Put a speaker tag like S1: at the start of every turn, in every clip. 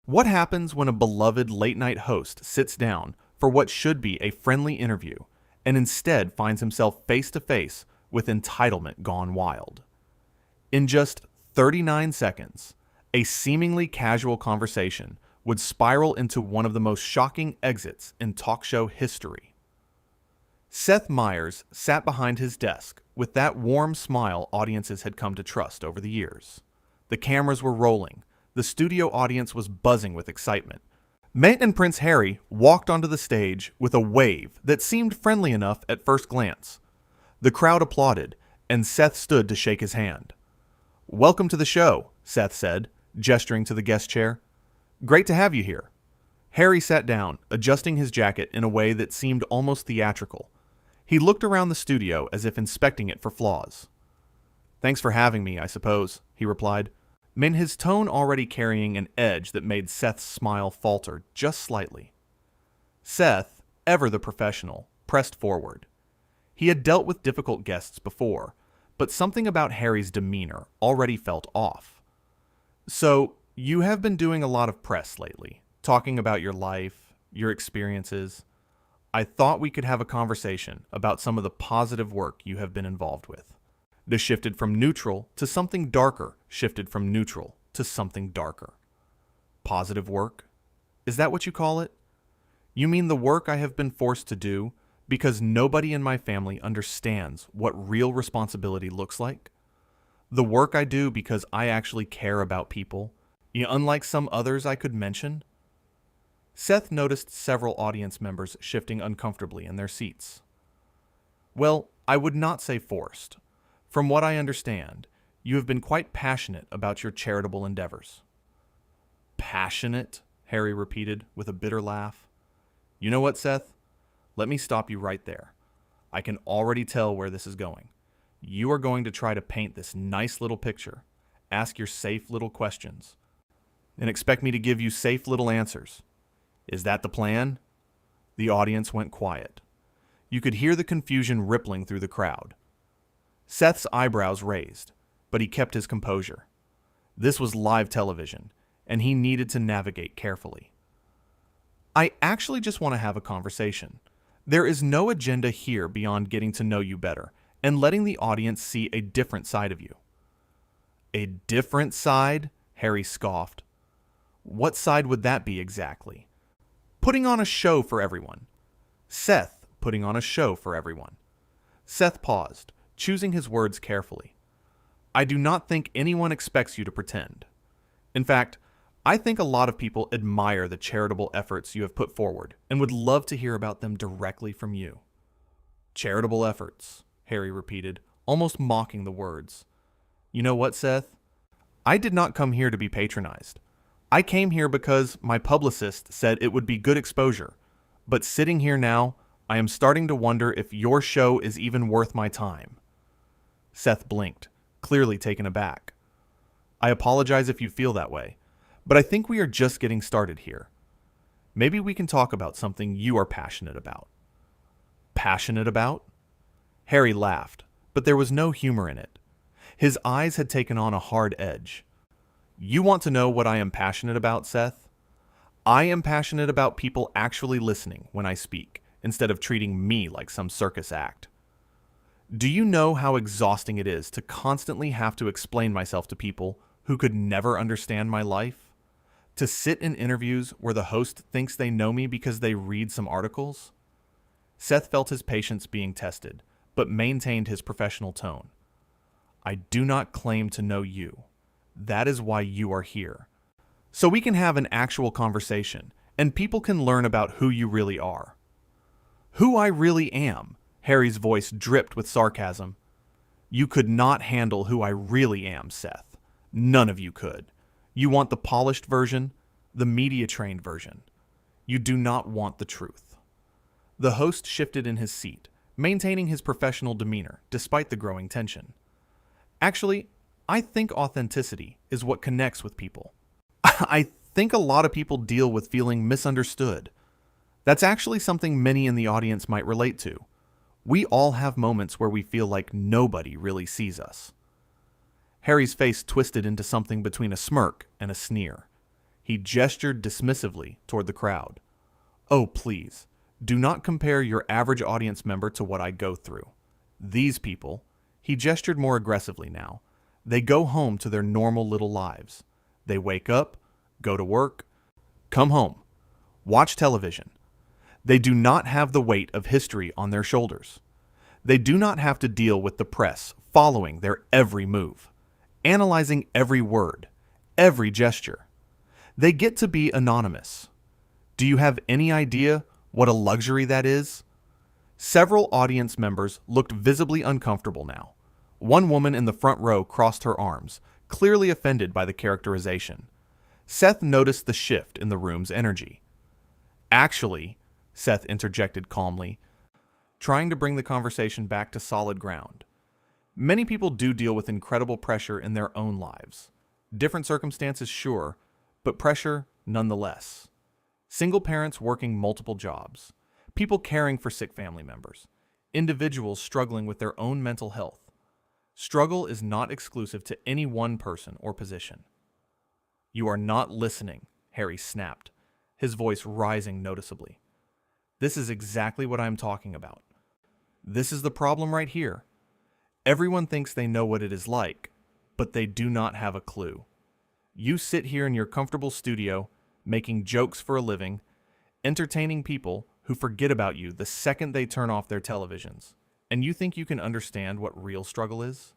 S1: What happens when a beloved late-night host sits down for what should be a friendly interview and instead finds himself face-to-face with entitlement gone wild? In just 39 seconds, a seemingly casual conversation would spiral into one of the most shocking exits in talk show history. Seth Meyers sat behind his desk with that warm smile audiences had come to trust over the years. The cameras were rolling. The studio audience was buzzing with excitement. Meghan and Prince Harry walked onto the stage with a wave that seemed friendly enough at first glance. The crowd applauded, and Seth stood to shake his hand. "Welcome to the show," Seth said, gesturing to the guest chair. "Great to have you here." Harry sat down, adjusting his jacket in a way that seemed almost theatrical. He looked around the studio as if inspecting it for flaws. "Thanks for having me, I suppose," he replied, his tone already carrying an edge that made Seth's smile falter just slightly. Seth, ever the professional, pressed forward. He had dealt with difficult guests before, but something about Harry's demeanor already felt off. "So, you have been doing a lot of press lately, talking about your life, your experiences. I thought we could have a conversation about some of the positive work you have been involved with." The shifted from neutral to something darker shifted from neutral to something darker. Positive work? Is that what you call it? You mean the work I have been forced to do because nobody in my family understands what real responsibility looks like? The work I do because I actually care about people, unlike some others I could mention? Seth noticed several audience members shifting uncomfortably in their seats. "Well, I would not say forced. From what I understand, you have been quite passionate about your charitable endeavors." "Passionate?" Harry repeated with a bitter laugh. "You know what, Seth? Let me stop you right there. I can already tell where this is going. You are going to try to paint this nice little picture, ask your safe little questions, and expect me to give you safe little answers. Is that the plan?" The audience went quiet. You could hear the confusion rippling through the crowd. Seth's eyebrows raised, but he kept his composure. This was live television, and he needed to navigate carefully. "I actually just want to have a conversation. There is no agenda here beyond getting to know you better and letting the audience see a different side of you." "A different side?" Harry scoffed. "What side would that be exactly?" "Putting on a show for everyone." Seth putting on a show for everyone. Seth paused, choosing his words carefully. "I do not think anyone expects you to pretend. In fact, I think a lot of people admire the charitable efforts you have put forward and would love to hear about them directly from you." "Charitable efforts," Harry repeated, almost mocking the words. "You know what, Seth? I did not come here to be patronized. I came here because my publicist said it would be good exposure, but sitting here now, I am starting to wonder if your show is even worth my time." Seth blinked, clearly taken aback. "I apologize if you feel that way, but I think we are just getting started here. Maybe we can talk about something you are passionate about." "Passionate about?" Harry laughed, but there was no humor in it. His eyes had taken on a hard edge. "You want to know what I am passionate about, Seth? I am passionate about people actually listening when I speak, instead of treating me like some circus act. Do you know how exhausting it is to constantly have to explain myself to people who could never understand my life? To sit in interviews where the host thinks they know me because they read some articles?" Seth felt his patience being tested, but maintained his professional tone. "I do not claim to know you. That is why you are here. So we can have an actual conversation, and people can learn about who you really are." "Who I really am?" Harry's voice dripped with sarcasm. "You could not handle who I really am, Seth. None of you could. You want the polished version, the media-trained version. You do not want the truth." The host shifted in his seat, maintaining his professional demeanor despite the growing tension. "Actually, I think authenticity is what connects with people. I think a lot of people deal with feeling misunderstood. That's actually something many in the audience might relate to. We all have moments where we feel like nobody really sees us." Harry's face twisted into something between a smirk and a sneer. He gestured dismissively toward the crowd. "Oh, please, do not compare your average audience member to what I go through. These people," he gestured more aggressively now, "they go home to their normal little lives. They wake up, go to work, come home, watch television. They do not have the weight of history on their shoulders. They do not have to deal with the press following their every move, analyzing every word, every gesture. They get to be anonymous. Do you have any idea what a luxury that is?" Several audience members looked visibly uncomfortable now. One woman in the front row crossed her arms, clearly offended by the characterization. Seth noticed the shift in the room's energy. "Actually," Seth interjected calmly, trying to bring the conversation back to solid ground, "many people do deal with incredible pressure in their own lives. Different circumstances, sure, but pressure nonetheless. Single parents working multiple jobs, people caring for sick family members, individuals struggling with their own mental health. Struggle is not exclusive to any one person or position." "You are not listening," Harry snapped, his voice rising noticeably. "This is exactly what I'm talking about. This is the problem right here. Everyone thinks they know what it is like, but they do not have a clue. You sit here in your comfortable studio, making jokes for a living, entertaining people who forget about you the second they turn off their televisions, and you think you can understand what real struggle is?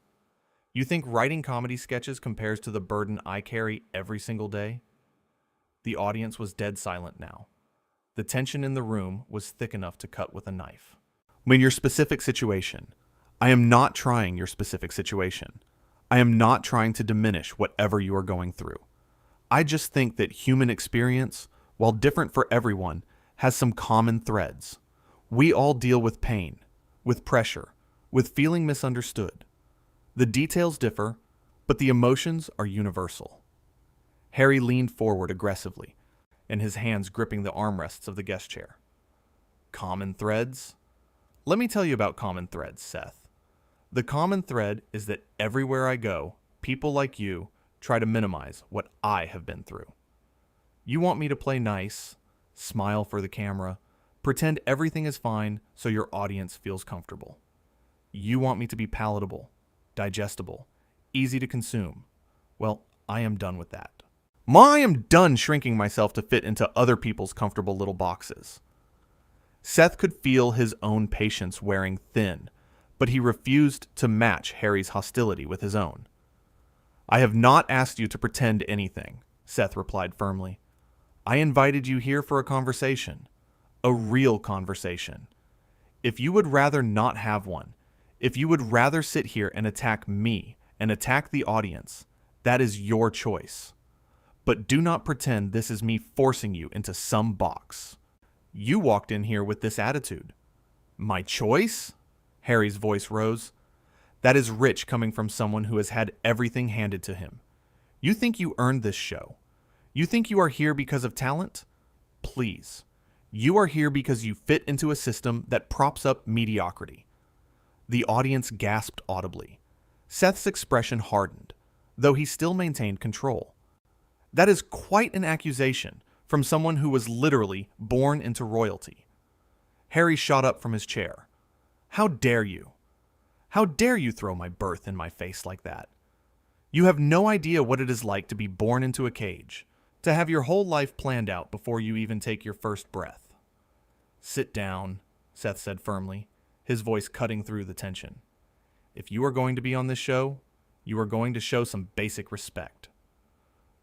S1: You think writing comedy sketches compares to the burden I carry every single day?" The audience was dead silent now. The tension in the room was thick enough to cut with a knife. "In your specific situation, I am not trying your specific situation. I am not trying to diminish whatever you are going through. I just think that human experience, while different for everyone, has some common threads. We all deal with pain, with pressure, with feeling misunderstood. The details differ, but the emotions are universal." Harry leaned forward aggressively, and his hands gripping the armrests of the guest chair. "Common threads? Let me tell you about common threads, Seth. The common thread is that everywhere I go, people like you try to minimize what I have been through. You want me to play nice, smile for the camera, pretend everything is fine so your audience feels comfortable. You want me to be palatable, digestible, easy to consume. Well, I am done with that. I am done shrinking myself to fit into other people's comfortable little boxes." Seth could feel his own patience wearing thin, but he refused to match Harry's hostility with his own. "I have not asked you to pretend anything," Seth replied firmly. "I invited you here for a conversation, a real conversation. If you would rather not have one, if you would rather sit here and attack me and attack the audience, that is your choice. But do not pretend this is me forcing you into some box. You walked in here with this attitude." "My choice?" Harry's voice rose. "That is rich coming from someone who has had everything handed to him. You think you earned this show? You think you are here because of talent? Please. You are here because you fit into a system that props up mediocrity." The audience gasped audibly. Seth's expression hardened, though he still maintained control. That is quite an accusation from someone who was literally born into royalty. Harry shot up from his chair. "How dare you? How dare you throw my birth in my face like that? You have no idea what it is like to be born into a cage, to have your whole life planned out before you even take your first breath." "Sit down," Seth said firmly, his voice cutting through the tension. "If you are going to be on this show, you are going to show some basic respect."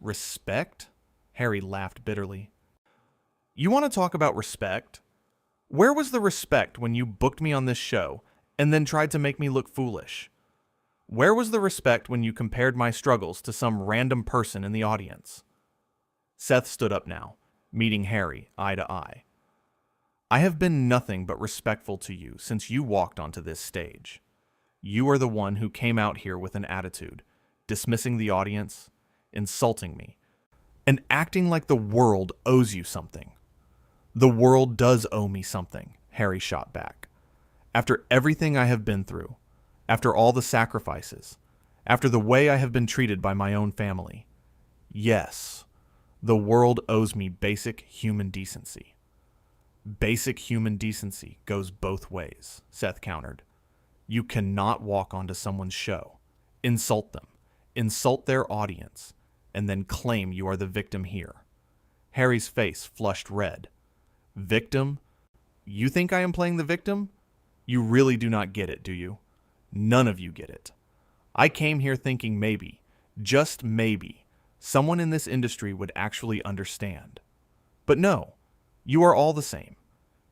S1: "Respect?" Harry laughed bitterly. "You want to talk about respect? Where was the respect when you booked me on this show and then tried to make me look foolish? Where was the respect when you compared my struggles to some random person in the audience?" Seth stood up now, meeting Harry eye to eye. "I have been nothing but respectful to you since you walked onto this stage. You are the one who came out here with an attitude, dismissing the audience, insulting me, and acting like the world owes you something." "The world does owe me something," Harry shot back. "After everything I have been through, after all the sacrifices, after the way I have been treated by my own family. Yes, The world owes me basic human decency. Basic human decency goes both ways, Seth countered. You cannot walk onto someone's show, insult them, insult their audience, and then claim you are the victim here. Harry's face flushed red. Victim? You think I am playing the victim? You really do not get it, do you? None of you get it. I came here thinking maybe, just maybe, someone in this industry would actually understand. But no, you are all the same.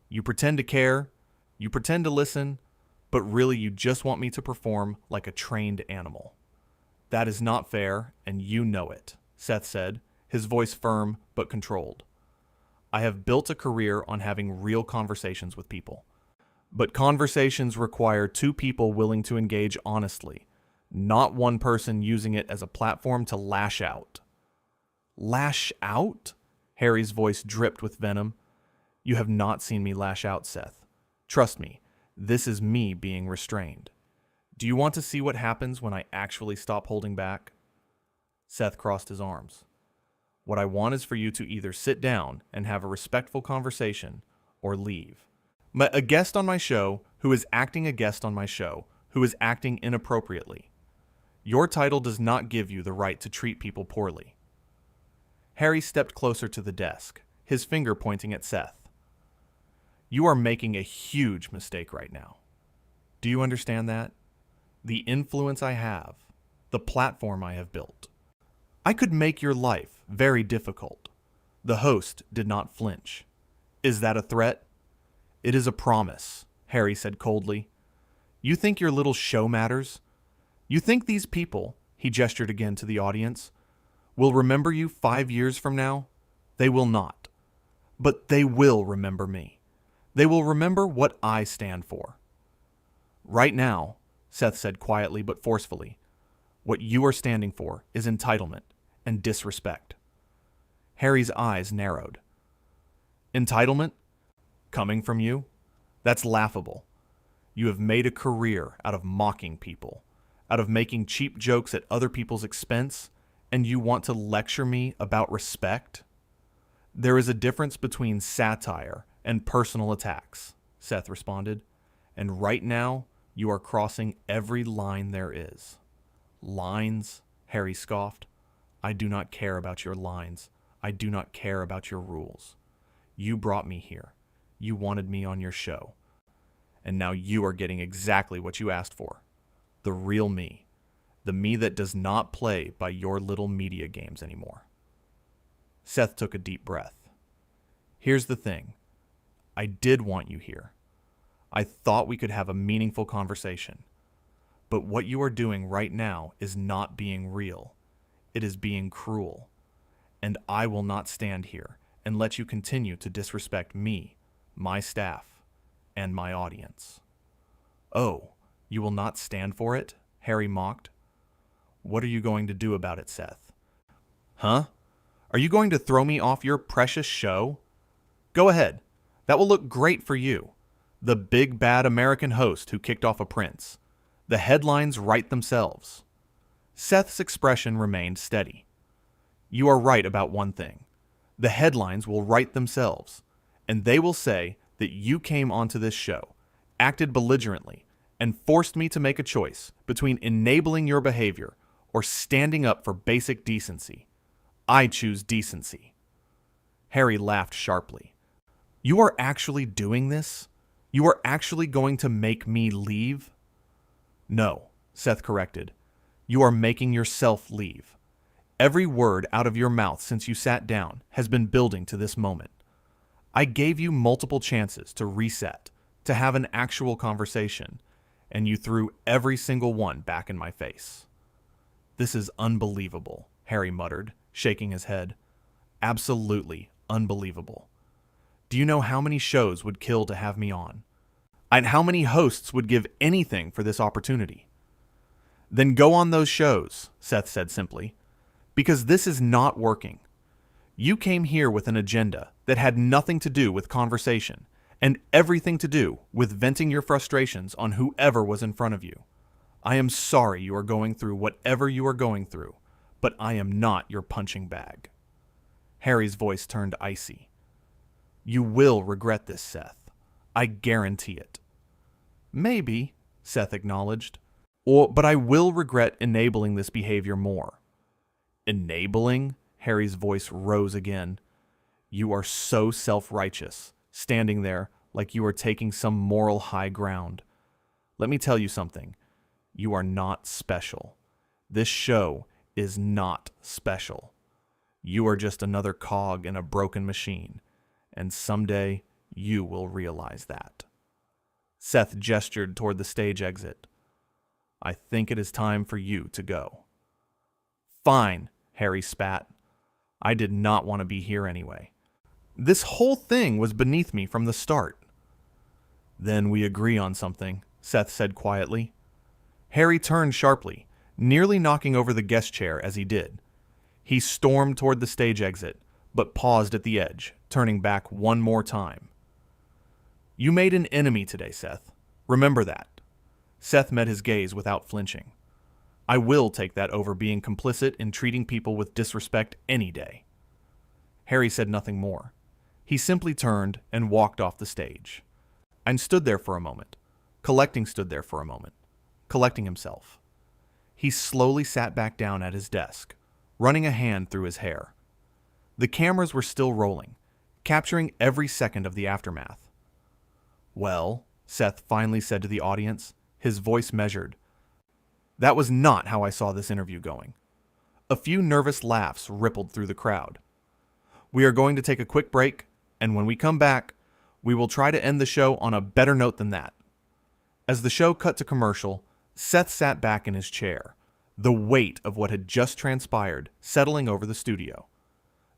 S1: You pretend to care, you pretend to listen, but really you just want me to perform like a trained animal. That is not fair, and you know it, Seth said, his voice firm but controlled. I have built a career on having real conversations with people. But conversations require two people willing to engage honestly, not one person using it as a platform to lash out. Lash out? Harry's voice dripped with venom. You have not seen me lash out, Seth. Trust me, this is me being restrained. Do you want to see what happens when I actually stop holding back? Seth crossed his arms. What I want is for you to either sit down and have a respectful conversation or leave. A guest on my show who is acting a guest on my show who is acting inappropriately. Your title does not give you the right to treat people poorly. Harry stepped closer to the desk, his finger pointing at Seth. You are making a huge mistake right now. Do you understand that? The influence I have, the platform I have built. I could make your life very difficult. The host did not flinch. Is that a threat? It is a promise, Harry said coldly. You think your little show matters? You think these people, he gestured again to the audience, will remember you 5 years from now? They will not. But they will remember me. They will remember what I stand for. Right now, Seth said quietly but forcefully, what you are standing for is entitlement and disrespect. Harry's eyes narrowed. Entitlement? Coming from you? That's laughable. You have made a career out of mocking people, out of making cheap jokes at other people's expense, and you want to lecture me about respect? There is a difference between satire and personal attacks, Seth responded, and right now you are crossing every line there is. Lines? Harry scoffed. I do not care about your lines. I do not care about your rules. You brought me here. You wanted me on your show. And now you are getting exactly what you asked for. The real me. The me that does not play by your little media games anymore. Seth took a deep breath. Here's the thing. I did want you here. I thought we could have a meaningful conversation. But what you are doing right now is not being real. It is being cruel. And I will not stand here and let you continue to disrespect me, my staff, and my audience. Oh, you will not stand for it? Harry mocked. What are you going to do about it, Seth? Huh? Are you going to throw me off your precious show? Go ahead. That will look great for you. The big bad American host who kicked off a prince. The headlines write themselves. Seth's expression remained steady. You are right about one thing. The headlines will write themselves, and they will say that you came onto this show, acted belligerently, and forced me to make a choice between enabling your behavior or standing up for basic decency. I choose decency. Harry laughed sharply. You are actually doing this? You are actually going to make me leave? No, Seth corrected. You are making yourself leave. Every word out of your mouth since you sat down has been building to this moment. I gave you multiple chances to reset, to have an actual conversation, and you threw every single one back in my face. This is unbelievable, Harry muttered, shaking his head. Absolutely unbelievable. Do you know how many shows would kill to have me on? And how many hosts would give anything for this opportunity? Then go on those shows, Seth said simply, because this is not working. You came here with an agenda that had nothing to do with conversation and everything to do with venting your frustrations on whoever was in front of you. I am sorry you are going through whatever you are going through, but I am not your punching bag. Harry's voice turned icy. You will regret this, Seth. I guarantee it. Maybe, Seth acknowledged. But I will regret enabling this behavior more. Enabling? Harry's voice rose again. You are so self-righteous, standing there like you are taking some moral high ground. Let me tell you something. You are not special. This show is not special. You are just another cog in a broken machine, and someday you will realize that. Seth gestured toward the stage exit. I think it is time for you to go. Fine, Harry spat. I did not want to be here anyway. This whole thing was beneath me from the start. Then we agree on something, Seth said quietly. Harry turned sharply, nearly knocking over the guest chair as he did. He stormed toward the stage exit, but paused at the edge, turning back one more time. You made an enemy today, Seth. Remember that. Seth met his gaze without flinching. I will take that over being complicit in treating people with disrespect any day. Harry said nothing more. He simply turned and walked off the stage. And stood there for a moment. Collecting himself. He slowly sat back down at his desk, running a hand through his hair. The cameras were still rolling, capturing every second of the aftermath. Well, Seth finally said to the audience, his voice measured. That was not how I saw this interview going. A few nervous laughs rippled through the crowd. We are going to take a quick break, and when we come back, we will try to end the show on a better note than that. As the show cut to commercial, Seth sat back in his chair, the weight of what had just transpired settling over the studio.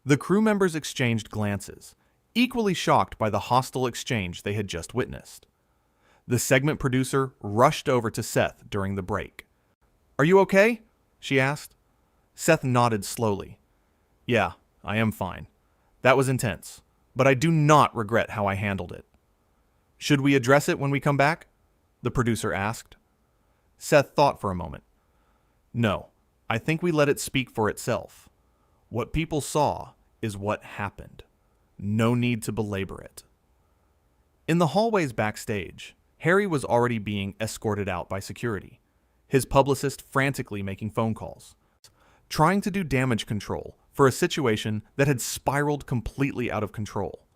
S1: The crew members exchanged glances, equally shocked by the hostile exchange they had just witnessed. The segment producer rushed over to Seth during the break. Are you okay? She asked. Seth nodded slowly. Yeah, I am fine. That was intense, but I do not regret how I handled it. Should we address it when we come back? The producer asked. Seth thought for a moment. No, I think we let it speak for itself. What people saw is what happened. No need to belabor it. In the hallways backstage, Harry was already being escorted out by security, his publicist frantically making phone calls, trying to do damage control for a situation that had spiraled completely out of control.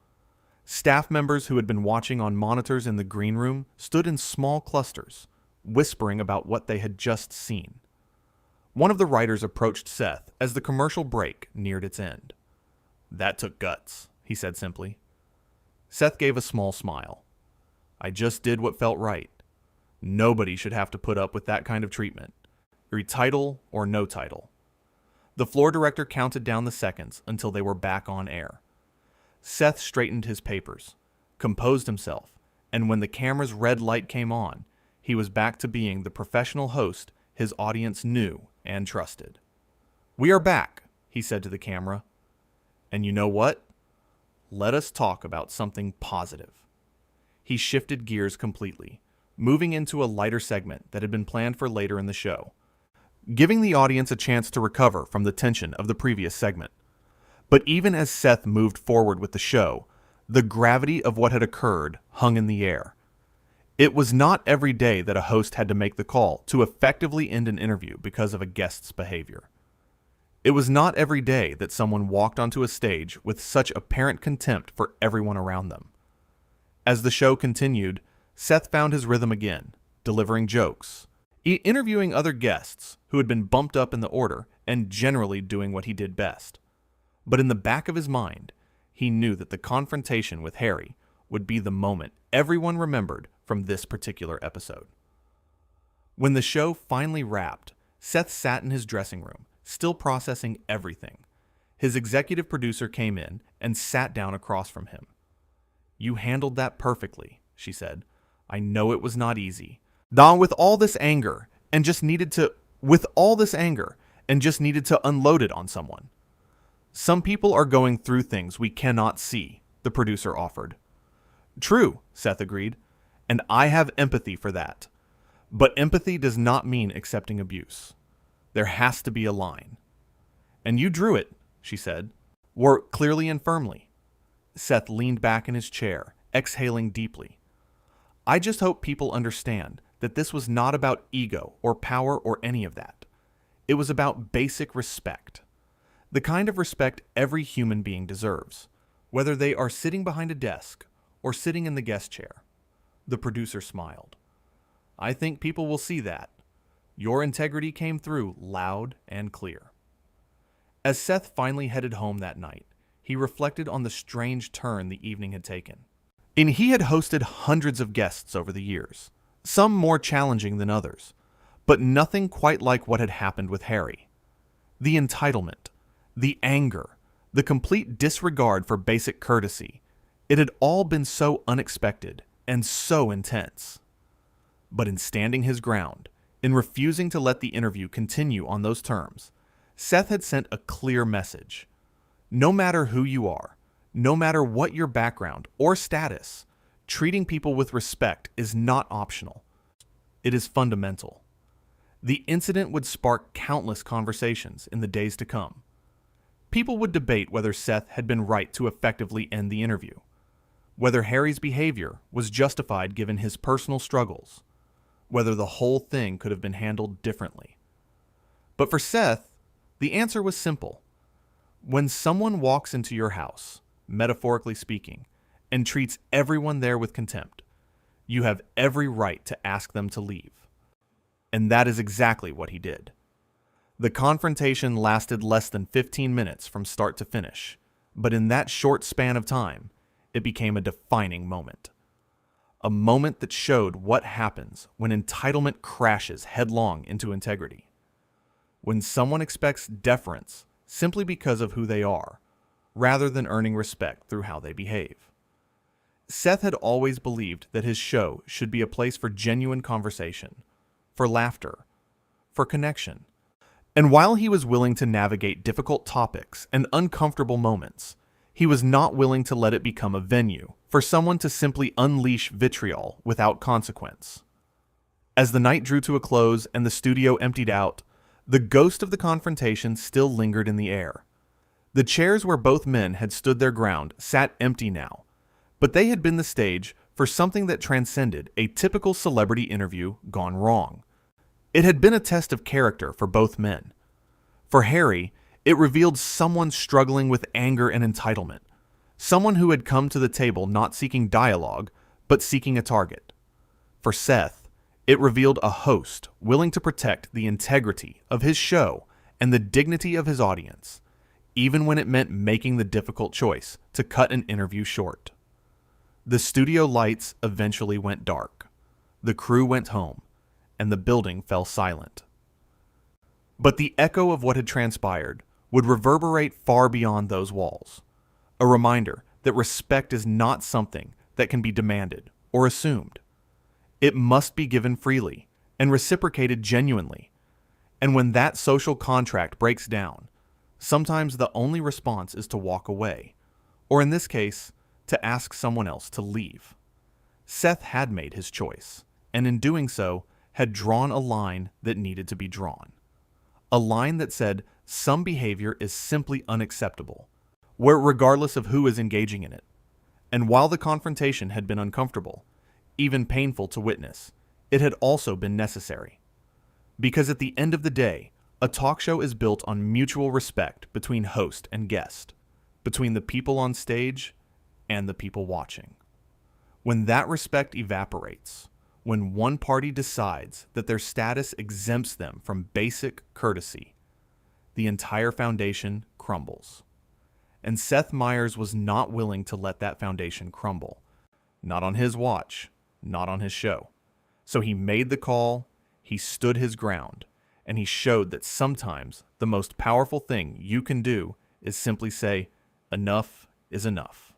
S1: Staff members who had been watching on monitors in the green room stood in small clusters, whispering about what they had just seen. One of the writers approached Seth as the commercial break neared its end. That took guts, he said simply. Seth gave a small smile. I just did what felt right. Nobody should have to put up with that kind of treatment, title or no title. The floor director counted down the seconds until they were back on air. Seth straightened his papers, composed himself, and when the camera's red light came on, he was back to being the professional host his audience knew and trusted. We are back, he said to the camera. And you know what? Let us talk about something positive. He shifted gears completely, moving into a lighter segment that had been planned for later in the show, giving the audience a chance to recover from the tension of the previous segment. But even as Seth moved forward with the show, the gravity of what had occurred hung in the air. It was not every day that a host had to make the call to effectively end an interview because of a guest's behavior. It was not every day that someone walked onto a stage with such apparent contempt for everyone around them. As the show continued, Seth found his rhythm again, delivering jokes, interviewing other guests who had been bumped up in the order and generally doing what he did best. But in the back of his mind, he knew that the confrontation with Harry would be the moment everyone remembered from this particular episode. When the show finally wrapped, Seth sat in his dressing room, still processing everything. His executive producer came in and sat down across from him. You handled that perfectly, she said. I know it was not easy. With all this anger and just needed to unload it on someone. Some people are going through things we cannot see, the producer offered. True, Seth agreed, and I have empathy for that. But empathy does not mean accepting abuse. There has to be a line. And you drew it, she said. wore it clearly and firmly. Seth leaned back in his chair, exhaling deeply. I just hope people understand that this was not about ego or power or any of that. It was about basic respect. The kind of respect every human being deserves, whether they are sitting behind a desk or sitting in the guest chair. The producer smiled. I think people will see that. Your integrity came through loud and clear. As Seth finally headed home that night, he reflected on the strange turn the evening had taken. And he had hosted hundreds of guests over the years, some more challenging than others, but nothing quite like what had happened with Harry. The entitlement, the anger, the complete disregard for basic courtesy, it had all been so unexpected and so intense. But in standing his ground, in refusing to let the interview continue on those terms, Seth had sent a clear message. No matter who you are, no matter what your background or status, treating people with respect is not optional. It is fundamental. The incident would spark countless conversations in the days to come. People would debate whether Seth had been right to effectively end the interview, whether Harry's behavior was justified given his personal struggles, whether the whole thing could have been handled differently. But for Seth, the answer was simple. When someone walks into your house, metaphorically speaking, and treats everyone there with contempt, you have every right to ask them to leave. And that is exactly what he did. The confrontation lasted less than 15 minutes from start to finish, but in that short span of time, it became a defining moment. A moment that showed what happens when entitlement crashes headlong into integrity. When someone expects deference simply because of who they are, rather than earning respect through how they behave. Seth had always believed that his show should be a place for genuine conversation, for laughter, for connection. And while he was willing to navigate difficult topics and uncomfortable moments, he was not willing to let it become a venue for someone to simply unleash vitriol without consequence. As the night drew to a close and the studio emptied out, the ghost of the confrontation still lingered in the air. The chairs where both men had stood their ground sat empty now, but they had been the stage for something that transcended a typical celebrity interview gone wrong. It had been a test of character for both men. For Harry, it revealed someone struggling with anger and entitlement, someone who had come to the table not seeking dialogue, but seeking a target. For Seth, it revealed a host willing to protect the integrity of his show and the dignity of his audience, even when it meant making the difficult choice to cut an interview short. The studio lights eventually went dark, the crew went home, and the building fell silent. But the echo of what had transpired would reverberate far beyond those walls, a reminder that respect is not something that can be demanded or assumed. It must be given freely and reciprocated genuinely. And when that social contract breaks down, sometimes the only response is to walk away, or in this case, to ask someone else to leave. Seth had made his choice, and in doing so, had drawn a line that needed to be drawn. A line that said some behavior is simply unacceptable, where regardless of who is engaging in it. And while the confrontation had been uncomfortable, even painful to witness, it had also been necessary. Because at the end of the day, a talk show is built on mutual respect between host and guest, between the people on stage and the people watching. When that respect evaporates, when one party decides that their status exempts them from basic courtesy, the entire foundation crumbles. And Seth Meyers was not willing to let that foundation crumble. Not on his watch, not on his show. So he made the call, he stood his ground, and he showed that sometimes the most powerful thing you can do is simply say, enough is enough.